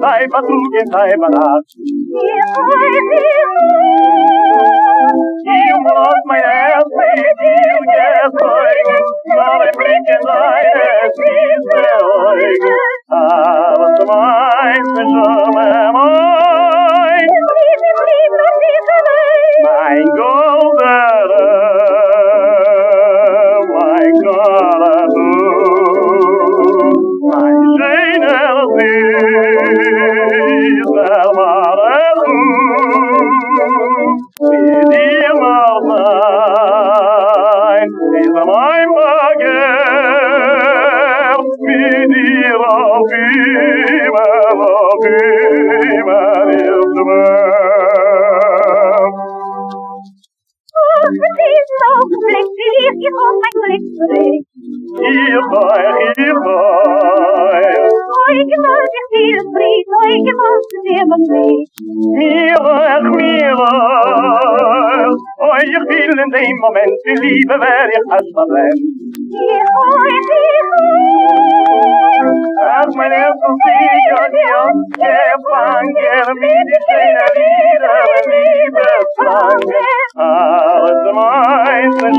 Sei patrugen, sei banat. You must my ass, baby, you get going. Not a blink and light as he's going. Was mine, the show am I. My Goldele, my Golda, my in moment die lieve waar je als van bent. Als mijn eerste vier je vangen met die kleine lieden, lieve slangen, alles de meeste